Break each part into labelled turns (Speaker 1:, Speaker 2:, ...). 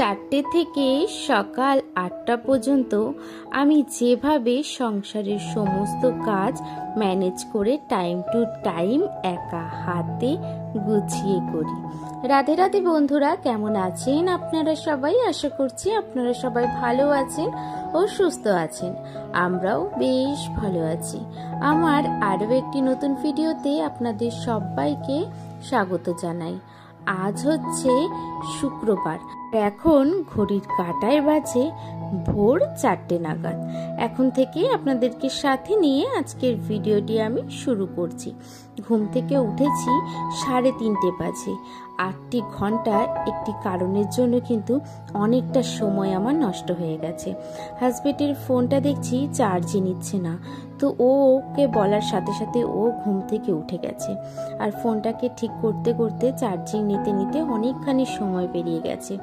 Speaker 1: 4টে থেকে সকাল 8টা পর্যন্ত আমি যেভাবে সংসারের সমস্ত কাজ ম্যানেজ করে টাইম টু টাইম একা হাতে গুছিয়ে করি। রাধে রাধে বন্ধুরা, কেমন আছেন আপনারা সবাই? আশা করছি আপনারা সবাই ভালো আছেন ও সুস্থ আছেন। আমরাও বেশ ভালো আছি। আমার আরও একটি নতুন ভিডিওতে আপনাদের সবাইকে স্বাগত জানাই। আজ হচ্ছে শুক্রবার, এখন ঘড়ির কাঁটায় বাজে ভোর 4টে নাগাদ। এখন থেকে আপনাদেরকে সাথে নিয়ে আজকের ভিডিওটি আমি শুরু করছি। ঘুম থেকে উঠেছি 3:30 বাজে। 8টি ঘন্টা একটি কারণের জন্য কিন্তু অনেকটা সময় আমার নষ্ট হয়ে গেছে। হাজবেন্ডের ফোনটা দেখছি চার্জই নিচ্ছে না, তো ওকে বলার সাথে সাথে ও ঘুম থেকে উঠে গেছে। আর ফোনটাকে ঠিক করতে করতে চার্জিং নিতে নিতে অনেকখানি সময় পেরিয়ে গেছে।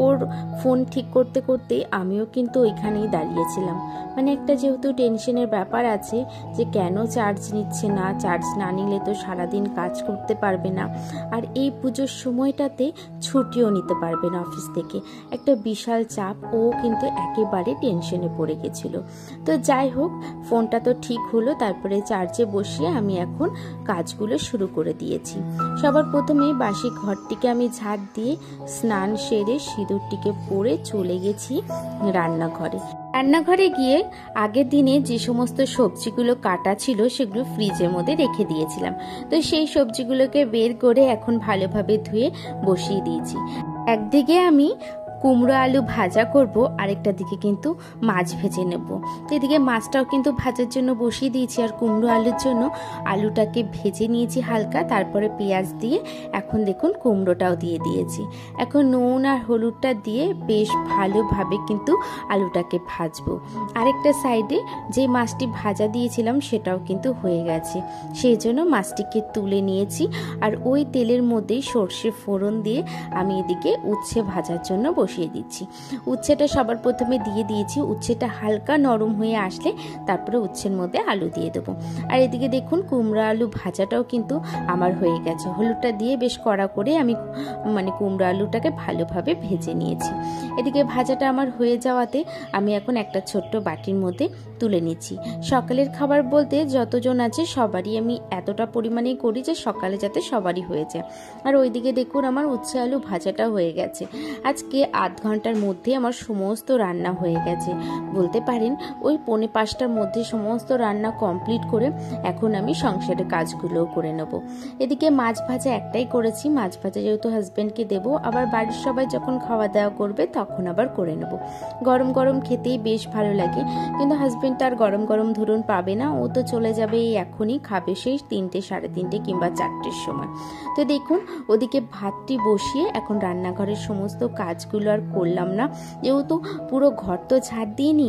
Speaker 1: ওর ফোন ঠিক করতে করতে আমিও কিন্তু ওইখানেই দাঁড়িয়েছিলাম। মানে একটা যেহেতু টেনশনের ব্যাপার আছে যে কেন চার্জ নিচ্ছে না, চার্জ না নিলে তো সারাদিন কাজ করতে পারবে না, আর এই পুজোর সময়টাতে ছুটিও নিতে পারবে না অফিস থেকে। একটা বিশাল চাপ, ও কিন্তু একেবারে টেনশনে পড়ে গেছিল। তো যাই হোক, ফোনটা তো ঠিক হলো, তারপরে চার্জে বসিয়ে আমি এখন কাজগুলো শুরু করে দিয়েছি। সবার প্রথমে বাসি ঘরটিকে আমি ঝাড় দিয়ে স্নান সেরে সিঁদুরটিকে পরে চলে গেছি রান্নাঘরে গিয়ে আগের দিনে যে সমস্ত সবজিগুলো কাটা ছিল সেগুলো ফ্রিজের মধ্যে রেখে দিয়েছিলাম। তো সেই সবজিগুলোকে বের করে এখন ভালোভাবে ধুয়ে বসিয়ে দিয়েছি। একদিকে আমি কুমড়ো আলু ভাজা করব, আরেকটা দিকে কিন্তু মাছ ভেজে নেব। তো এদিকে মাছটাও কিন্তু ভাজার জন্য বসিয়ে দিয়েছি, আর কুমড়ো আলুর জন্য আলুটাকে ভেজে নিয়েছি হালকা, তারপরে পেঁয়াজ দিয়ে এখন দেখুন কুমড়োটাও দিয়ে দিয়েছি। এখন নুন আর হলুদটা দিয়ে বেশ ভালোভাবে কিন্তু আলুটাকে ভাজবো। আরেকটা সাইডে যে মাছটি ভাজা দিয়েছিলাম সেটাও কিন্তু হয়ে গেছে, সেই জন্য মাছটিকে তুলে নিয়েছি। আর ওই তেলের মধ্যেই সর্ষে ফোড়ন দিয়ে আমি এদিকে উচ্ছে ভাজার জন্য বসিয়ে দিচ্ছি। উচ্ছেটা সবার প্রথমে দিয়ে দিয়েছি। উচ্ছেটা হালকা নরম হয়ে আসলে তারপরে উচ্ছের মধ্যে আলু দিয়ে দেবো। আর এদিকে দেখুন কুমড়ো আলু ভাজাটাও কিন্তু আমার হয়ে গেছে। হলুদটা দিয়ে বেশ কড়া করে আমি কুমড়ো আলুটাকে ভালোভাবে ভেজে নিয়েছি। এদিকে ভাজাটা আমার হয়ে যাওয়াতে আমি এখন একটা ছোট্ট বাটির মধ্যে তুলে নিচ্ছি। সকালের খাবার বলতে যতজন আছে সবারই আমি এতটা পরিমাণেই করি যে সকালে যাতে সবারই হয়ে যায়। আর ওইদিকে দেখুন আমার উচ্ছে আলু ভাজাটা হয়ে গেছে। আজকে 8 ঘন্টার মধ্যে আমার সমস্ত রান্না হয়ে গেছে বলতে পারেন। ওই 4:45টার মধ্যে সমস্ত রান্না কমপ্লিট করে এখন আমি সংসারের কাজগুলোও করে নেব। এদিকে মাছ ভাজা একটাই করেছি। মাছ ভাজা যেহেতু হাজবেন্ডকে দেবো, আবার বাড়ির সবাই যখন খাওয়া দাওয়া করবে তখন আবার করে নেব। গরম গরম খেতেই বেশ ভালো লাগে, কিন্তু হাজবেন্ড আর গরম গরম ধরুন পাবে না, ও তো চলে যাবে এখনই, খাবে সেই 3টে, 3:30 কিংবা 4টের সময়। তো দেখুন ওদিকে ভাতটি বসিয়ে এখন রান্নাঘরের সমস্ত কাজগুলো আর করলাম না, যেহেতু পুরো ঘর তো ঝাড় দিইনি,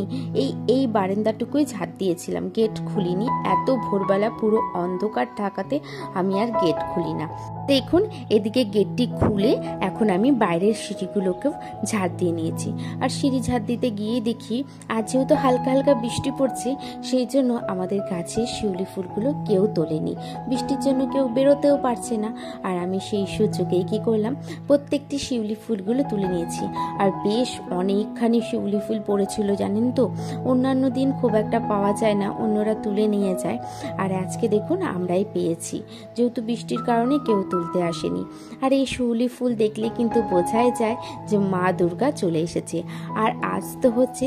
Speaker 1: এই বারান্দাটুকুই ঝাড় দিয়েছিলাম, গেট খুলিনি। এত ভোরবেলা পুরো অন্ধকার থাকাতে আমি আর গেট খুলি না। দেখুন এদিকে গেটটি খুলে এখন আমি বাইরের সিঁড়িগুলোকেও ঝাড় দিয়ে নিয়েছি। আর সিঁড়ি ঝাড় দিতে গিয়ে দেখি আজ যেহেতু হালকা হালকা বৃষ্টি পড়ছে, সেই জন্য আমাদের গাছে শিউলি ফুলগুলো কেউ তোলেনি। বৃষ্টির জন্য কেউ বেরোতেও পারছে না, আর আমি সেই সুযোগেই কি করলাম, প্রত্যেকটি শিউলি ফুলগুলো তুলে নিয়েছি। আর বেশ অনেকখানি শিউলি ফুল পড়েছিল জানেন তো, অন্যান্য দিন খুব একটা পাওয়া যায় না, অন্যরা তুলে নিয়ে যায়। আর আজকে দেখুন আমরাই পেয়েছি, যেহেতু বৃষ্টির কারণে কেউ তুলতে আসেনি। আর এই শিউলি ফুল দেখলে কিন্তু বোঝাই যায় যে মা দুর্গা চলে এসেছে। আর আজ তো হচ্ছে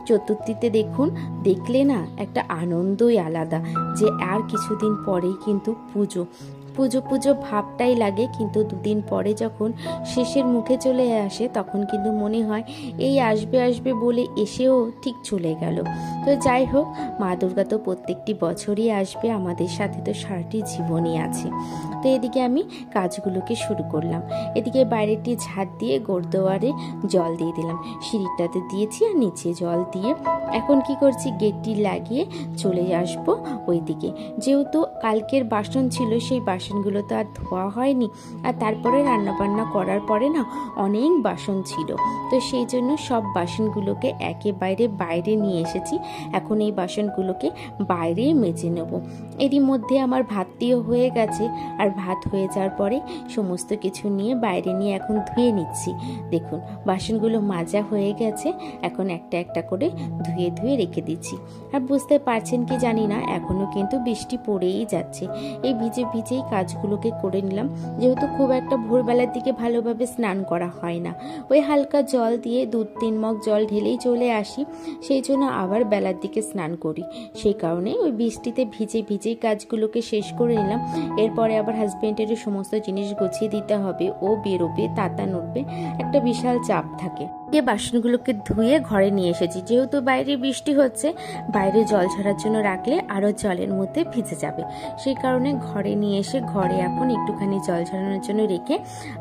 Speaker 1: চতুর্থীতে দেখুন, দেখলে না একটা আনন্দই আলাদা, যে আর কিছুদিন পরেই কিন্তু পুজো ভাবটাই লাগে। কিন্তু 2 দিন পরে যখন শেষের মুখে চলে আসে তখন কিন্তু মনে হয় এই আসবে বলে এসেও ঠিক চলে গেল। তো যাই হোক, মা দুর্গা তো প্রত্যেকটি বছরই আসবে, আমাদের সাথে তো সারাটি জীবনই আছে। তো এদিকে আমি কাজগুলোকে শুরু করলাম। এদিকে বাইরেটি ঝাড় দিয়ে গোরদোয়ারে জল দিয়ে দিলাম, সিঁড়িটাতে দিয়েছি আর নিচে জল দিয়ে এখন কি করছি, গেটটি লাগিয়ে চলে আসবো ওইদিকে। যেহেতু কালকের বাসন ছিল, সেই বাসন বাসনগুলো তো আর ধোয়া হয়নি, আর তারপরে রান্নাবান্না করার পরে না অনেক বাসন ছিল, তো সেই জন্য সব বাসনগুলোকে একেবারে বাইরে নিয়ে এসেছি। এখন এই বাসনগুলোকে বাইরে মেজে নেব। এরই মধ্যে আমার ভাতটিও হয়ে গেছে, আর ভাত হয়ে যাওয়ার পরে সমস্ত কিছু নিয়ে বাইরে নিয়ে এখন ধুয়ে নিচ্ছি। দেখুন বাসনগুলো মাজা হয়ে গেছে, এখন একটা একটা করে ধুয়ে ধুয়ে রেখে দিচ্ছি। আর বুঝতে পারছেন কি জানি না, এখনও কিন্তু বৃষ্টি পড়েই যাচ্ছে। এই ভিজে ভিজেই কাজগুলোকে করে নিলাম, যেহেতু খুব একটা ভোরবেলার দিকে ভালোভাবে স্নান করা হয় না, ওই হালকা জল দিয়ে 2-3 মগ জল ঢেলেই চলে আসি, সেই জন্য আবার বেলার দিকে স্নান করি। সেই কারণে ওই বৃষ্টিতে ভিজে ভিজেই কাজগুলোকে শেষ করে নিলাম। এরপরে আবার হাজবেন্ডেরও সমস্ত জিনিস গুছিয়ে দিতে হবে, ও বেরোবে, তাতা নড়বে, একটা বিশাল চাপ থাকে। বাসনগুলোকে ধুয়ে ঘরে নিয়ে এসেছি, যেহেতু বাইরে বৃষ্টি হচ্ছে, বাইরে জল ঝরার জন্য রাখলে আরো জলের মধ্যে ভিজে যাবে, সেই কারণে ঘরে নিয়ে এসে ঘরে এখন একটুখানি জল ঝরানোর জন্য রেখে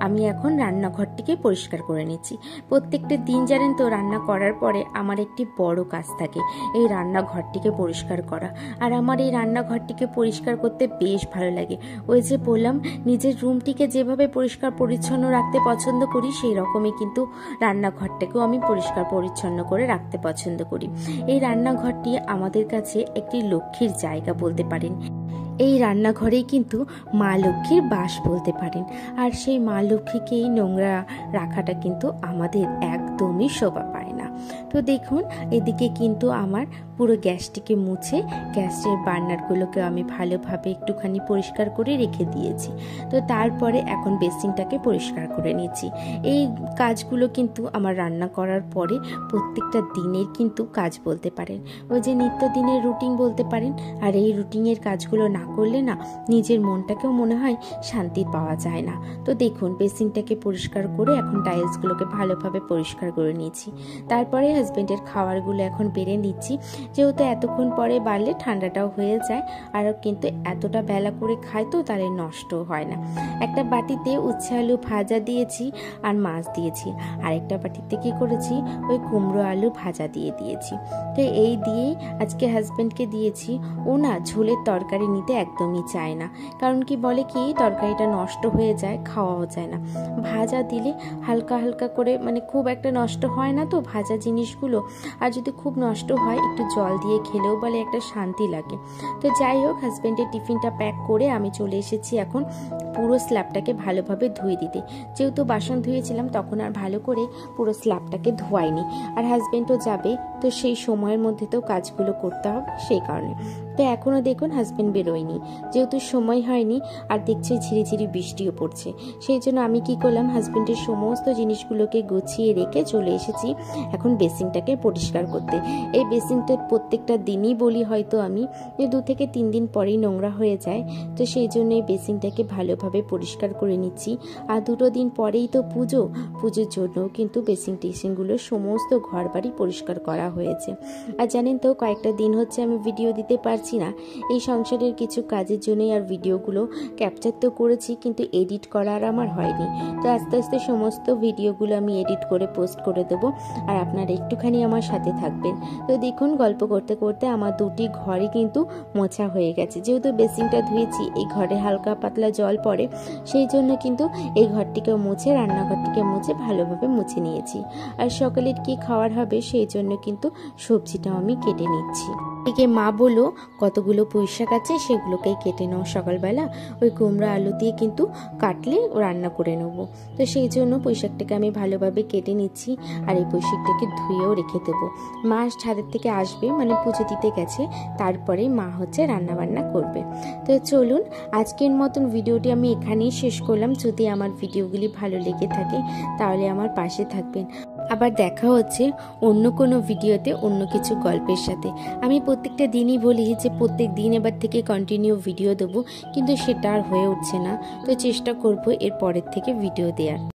Speaker 1: আমি এখন রান্নাঘরটিকে পরিষ্কার করে নিচ্ছি। প্রত্যেকটা দিন জানেন তো, রান্না করার পরে আমার একটি বড় কাজ থাকে এই রান্নাঘরটিকে পরিষ্কার করা। আর আমার এই রান্নাঘরটিকে পরিষ্কার করতে বেশ ভালো লাগে। ওই যে বললাম, নিজের রুমটিকে যেভাবে পরিষ্কার পরিচ্ছন্ন রাখতে পছন্দ করি, সেই রকমই কিন্তু রান্নাঘরটাকেও আমি পরিষ্কার পরিচ্ছন্ন করে রাখতে পছন্দ করি। এই রান্নাঘরটি আমাদের কাছে একটি লক্ষ্মীর জায়গা বলতে পারেন। এই রান্নাঘরেই কিন্তু মা লক্ষ্মীর বাস বলতে পারেন। আর সেই মা লক্ষ্মীকেই নোংরা রাখাটা কিন্তু আমাদের একদমই শোভা পায় না। তো দেখুন এদিকে কিন্তু আমার পুরো গ্যাসটিকে মুছে গ্যাসের বার্নারগুলোকে আমি ভালোভাবে একটুখানি পরিষ্কার করে রেখে দিয়েছি। তো তারপরে এখন বেসিনটাকে পরিষ্কার করে নিচ্ছি। এই কাজগুলো কিন্তু আমার রান্না করার পরে প্রত্যেকটা দিনের কিন্তু কাজ বলতে পারেন, ওই যে নিত্যদিনের রুটিন বলতে পারেন। আর এই রুটিনের কাজগুলো না করলে না নিজের মনটাকেও মনে হয় শান্তি পাওয়া যায় না। তো দেখুন বেসিনটাকে পরিষ্কার করে এখন টাইলসগুলোকে ভালোভাবে পরিষ্কার করে নিয়েছি। তারপরে হাজবেন্ডের খাবারগুলো এখন বেড়ে নিচ্ছি, যেহেতু এতক্ষণ পরে বাড়লে ঠান্ডাটাও হয়ে যায়, আর কিন্তু এতটা বেলা করে খায় তো তাহলে নষ্ট হয় না। একটা বাটিতে উচ্ছে আলু ভাজা দিয়েছি আর মাছ দিয়েছি, আর একটা বাটিতে কি করেছি ওই কুমড়ো আলু ভাজা দিয়েছি। তো এই দিয়েই আজকে হাজবেন্ডকে দিয়েছি। ও না ঝোলের তরকারি নিতে একদমই চায় না, কারণ কি বলে কি তরকারিটা নষ্ট হয়ে যায়, খাওয়াও যায় না। ভাজা দিলে হালকা হালকা করে, মানে খুব একটা নষ্ট হয় না তো ভাজা জিনিসগুলো, আর যদি খুব নষ্ট হয় একটু জল দিয়ে খেলেও বলে একটা শান্তি লাগে। তো যাই হোক, হাজবেন্ডের টিফিনটা প্যাক করে আমি চলে এসেছি এখন পুরো স্ল্যাবটাকে ভালোভাবে ধুয়ে দিতে। যেহেতু বাসন ধুয়েছিলাম তখন আর ভালো করে পুরো স্ল্যাবটাকে ধোয়াইনি, আর হাজবেন্ডও যাবে, তো সেই সময়ের মধ্যে তো কাজগুলো করতে হবে, সেই কারণে। তো এখনও দেখুন হাজবেন্ড বেরোয়নি, যেহেতু সময় হয়নি, আর দেখছি ঝিরিঝিরি বৃষ্টিও পড়ছে। সেই জন্য আমি কি করলাম, হাজবেন্ডের সমস্ত জিনিসগুলোকে গুছিয়ে রেখে চলে এসেছি এখন বেসিনটাকে পরিষ্কার করতে। এই বেসিনটা প্রত্যেকটা দিনই বলি হয়তো আমি, যে 2 থেকে 3 দিন পরেই নোংরা হয়ে যায়, তো সেই জন্য এই বেসিনটাকে ভালোভাবে পরিষ্কার করে নিচ্ছি। আর 2 দিন পরেই তো পুজোর জন্য কিন্তু বেসিন টেসিনগুলো সমস্ত ঘর বাড়ি পরিষ্কার করা হয়েছে। আর জানেন তো কয়েকটা দিন হচ্ছে আমি ভিডিও দিতে পারছি না, এই সংসারের কিছু কাজের জন্যই। আর ভিডিওগুলো ক্যাপচার তো করেছি কিন্তু এডিট করা আর আমার হয়নি, তো আস্তে আস্তে সমস্ত ভিডিওগুলো আমি এডিট করে পোস্ট করে দেবো, আর আপনারা একটুখানি আমার সাথে থাকবেন। তো দেখুন গল্প করতে করতে আমার 2টি ঘরই কিন্তু মোছা হয়ে গেছে। যেহেতু বেসিনটা ধুয়েছি, এই ঘরে হালকা পাতলা জল পড়ে, সেই জন্য কিন্তু এই ঘরটিকে মুছে, রান্নাঘরটিকে মুছে ভালোভাবে মুছে নিয়েছি। আর সকালের কি খাওয়ার হবে সেই জন্য কিন্তু সবজিটাও আমি কেটে নিচ্ছি। এদিকে মা বললো কতগুলো পুঁই শাক আছে সেগুলোকেই কেটে নাও সকালবেলা, ওই কুমড়ো আলু দিয়ে কিন্তু কাটলে রান্না করে নেবো। তো সেই জন্য পুঁই শাকটাকে আমি ভালোভাবে কেটে নিচ্ছি, আর এই পুঁই শাকটাকে ধুয়েও রেখে দেবো। মা ছাদের থেকে আসবে, মানে পুজো দিতে গেছে, তারপরে মা হচ্ছে রান্না বান্না করবে। তো চলুন আজকের মতন ভিডিওটি আমি এখানেই শেষ করলাম। যদি আমার ভিডিওগুলি ভালো লেগে থাকে তাহলে আমার পাশে থাকবেন। আবার দেখা হচ্ছে অন্য কোনো ভিডিওতে অন্য কিছু গল্পের সাথে। আমি প্রত্যেকটা দিনই বলি যে প্রত্যেক দিন এবার থেকে কন্টিনিউ ভিডিও দেবো, কিন্তু সেটা আর হয়ে উঠছে না। তো চেষ্টা করব এর পরের থেকে ভিডিও দেওয়ার।